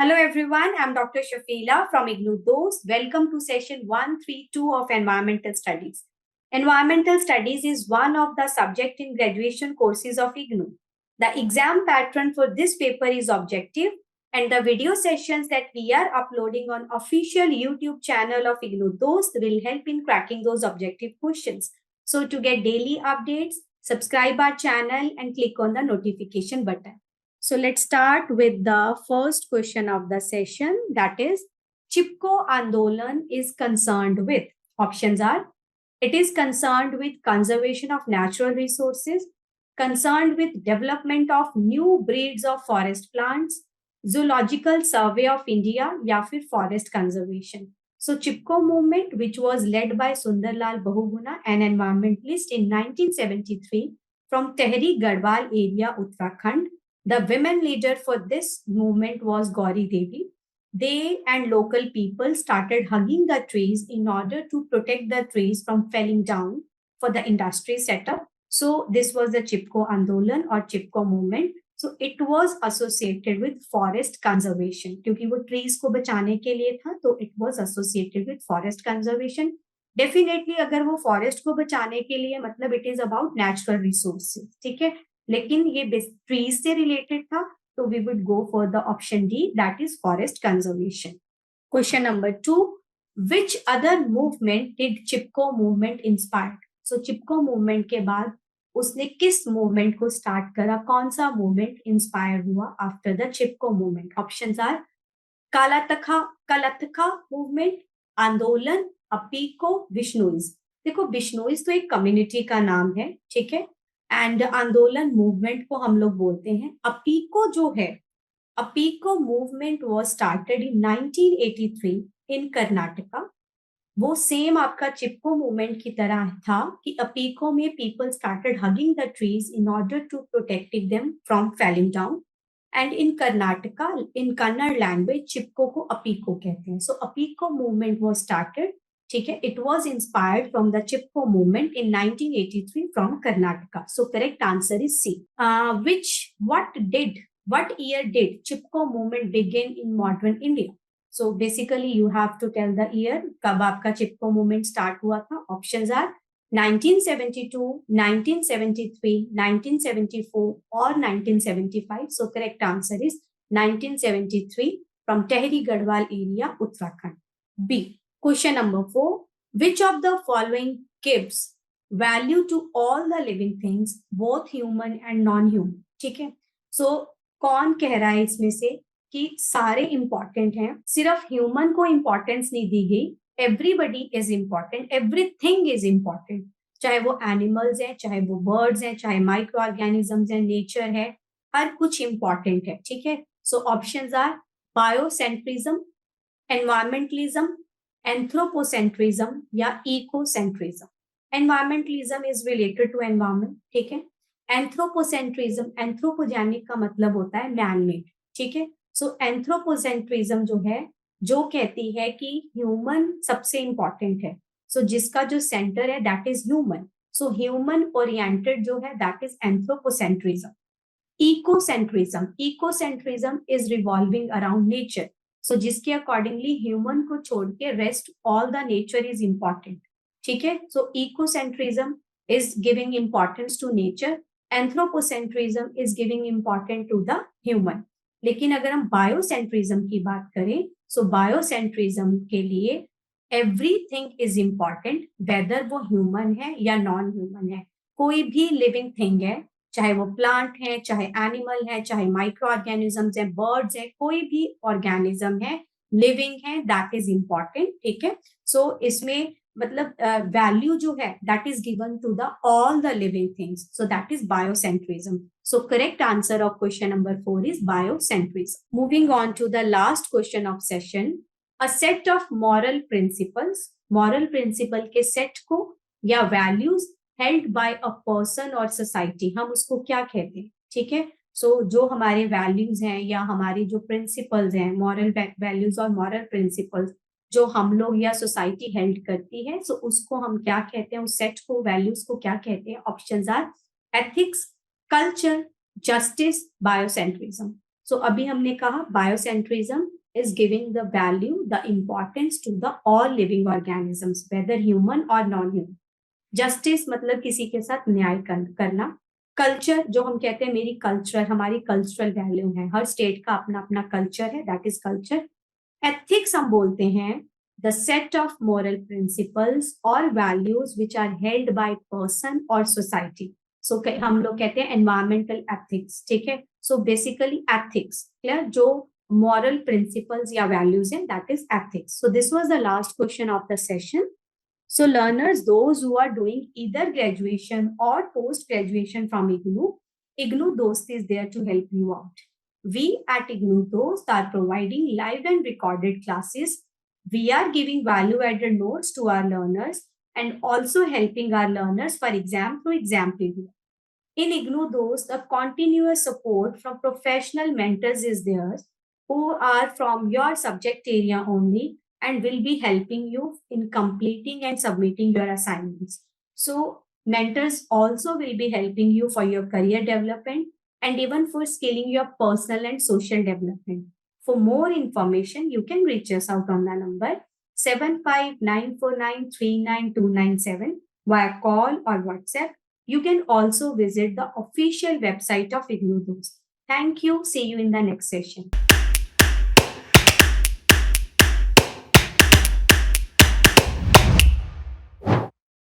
Hello everyone, I'm Dr. Shafila from IGNOU Dost. Welcome to session 132 of Environmental Studies. Environmental Studies is one of the subject in graduation courses of IGNOU. The exam pattern for this paper is objective, and the video sessions that we are uploading on official YouTube channel of IGNOU Dost will help in cracking those objective questions. So to get daily updates, subscribe our channel and click on the notification button. So let's start with the first question of the session, that is, Chipko Andolan is concerned with. Options are, it is concerned with conservation of natural resources, concerned with development of new breeds of forest plants, zoological survey of India, या फिर forest conservation. So Chipko movement, which was led by Sundarlal Bahuguna, an environmentalist in 1973 from Tehri Garhwal area, Uttarakhand. The women leader for this movement was Gauri Devi. They and local people started hugging the trees in order to protect the trees from falling down for the industry setup. So this was the Chipko Andolan or Chipko movement. So it was associated with forest conservation. क्योंकि वो trees को बचाने के लिए था, तो it was associated with forest conservation. Definitely अगर वो forest को बचाने के लिए मतलब it is about natural resources, ठीक है? लेकिन ये ट्रीज से रिलेटेड था, तो we would go for the option D, that is forest conservation. Question number 2, which other movement did Chipko movement inspired? So Chipko movement के बाद उसने किस मूवमेंट को स्टार्ट करा, कौन सा मूवमेंट इंस्पायर हुआ after the Chipko movement? Options are कालातखा मूवमेंट, आंदोलन, अपीको, बिश्नोईज. देखो बिश्नोईज तो एक कम्युनिटी का नाम है, ठीक है, एंड आंदोलन मूवमेंट को हम लोग बोलते हैं. अपीको जो है, अपीको मूवमेंट वाज स्टार्टेड इन 1983 इन कर्नाटका. वो सेम आपका चिपको मूवमेंट की तरह था कि अपीको में people started hugging the trees in order to protecting them from falling down. And in Karnataka, in Kannada language, Chipko को अपीको कहते हैं. So Appiko movement was started, ठीक है, it was inspired from the Chipko movement in 1983 from Karnataka. So correct answer is C. What year did Chipko movement begin in modern India? So basically you have to tell the year कब आपका Chipko movement start हुआ था. Options are 1972, 1973, 1974 or 1975. So correct answer is 1973 from Tehri Garhwal area, Uttarakhand. B. Question number 4. Which of the following gives value to all the living things, both human and non-human? ठीक है, so कौन कह रहा है इसमें से कि सारे इंपॉर्टेंट हैं, सिर्फ ह्यूमन को इंपॉर्टेंस नहीं दी गई. Everybody is important, everything is important, चाहे वो एनिमल्स हैं, चाहे वो बर्ड्स हैं, चाहे माइक्रो ऑर्गेनिजम्स हैं, नेचर है, हर कुछ इंपॉर्टेंट है, ठीक है. So options are biocentrism, environmentalism, anthropocentrism या ecocentrism. Environmentalism is related to environment, ठीक है. एंथ्रोपोसेंट्रिज्म, एंथ्रोपोजेनिक का मतलब होता है मैन मेड, ठीक है. सो एंथ्रोपोसेंट्रिज्म जो है, जो कहती है कि ह्यूमन सबसे इंपॉर्टेंट है, सो जिसका जो सेंटर है that is human. So human oriented जो है that is anthropocentrism. Ecocentrism is revolving around nature, so जिसके अकॉर्डिंगली ह्यूमन को छोड़ के rest all the nature is important, ठीक है. So ecocentrism is giving importance to nature, anthropocentrism is giving important to the human. लेकिन अगर हम biocentrism की बात करें, सो बायोसेंट्रिज्म के लिए एवरीथिंग इज इंपॉर्टेंट, वेदर वो ह्यूमन है या नॉन ह्यूमन है. कोई भी लिविंग थिंग है, चाहे वो प्लांट है, चाहे एनिमल है, चाहे माइक्रो ऑर्गेनिजम्स है, बर्ड्स है, कोई भी ऑर्गेनिज्म है, लिविंग है, दैट इज इंपॉर्टेंट, ठीक है. सो इसमें मतलब वैल्यू जो है that is given to the all the living things, so that is biocentrism. So correct answer of question number 4 is biocentrism. Moving on to the last question of session, a set of moral principles, moral principle के set को या values held by a person और society, हम उसको क्या कहते हैं, ठीक है. सो जो हमारे वैल्यूज हैं या हमारी जो प्रिंसिपल्स हैं, मॉरल वैल्यूज और मॉरल प्रिंसिपल्स जो हम लोग या सोसाइटी हेल्ड करती है, सो उसको हम क्या कहते हैं, उस सेट को, वैल्यूज को क्या कहते हैं? Options are ethics, culture, justice, biocentrism. So अभी हमने कहा biocentrism is giving the value, the importance to the all living organisms, whether human or non-human. Justice मतलब किसी के साथ न्याय करना. कल्चर, जो हम कहते हैं मेरी कल्चर, हमारी कल्चरल वैल्यू है, हर स्टेट का अपना अपना कल्चर है, दैट इज कल्चर. एथिक्स हम बोलते हैं the set of moral principles और values which are held by person और सोसाइटी. सो हम लोग कहते हैं एनवायरमेंटल एथिक्स. ठीक है, सो बेसिकली एथिक्स क्लियर, जो moral principles या values in, that is ethics. So this was the last question of the session. So learners, those who are doing either graduation or post graduation from IGNOU Dost is there to help you out. We at IGNOU Dost are providing live and recorded classes. We are giving value added notes to our learners and also helping our learners for exam through exam period. In IGNOU Dost, the continuous support from professional mentors is there, who are from your subject area only and will be helping you in completing and submitting your assignments. So mentors also will be helping you for your career development and even for scaling your personal and social development. For more information, you can reach us out on the number 7594939297 via call or WhatsApp. You can also visit the official website of IGNOU Dost. Thank you. See you in the next session.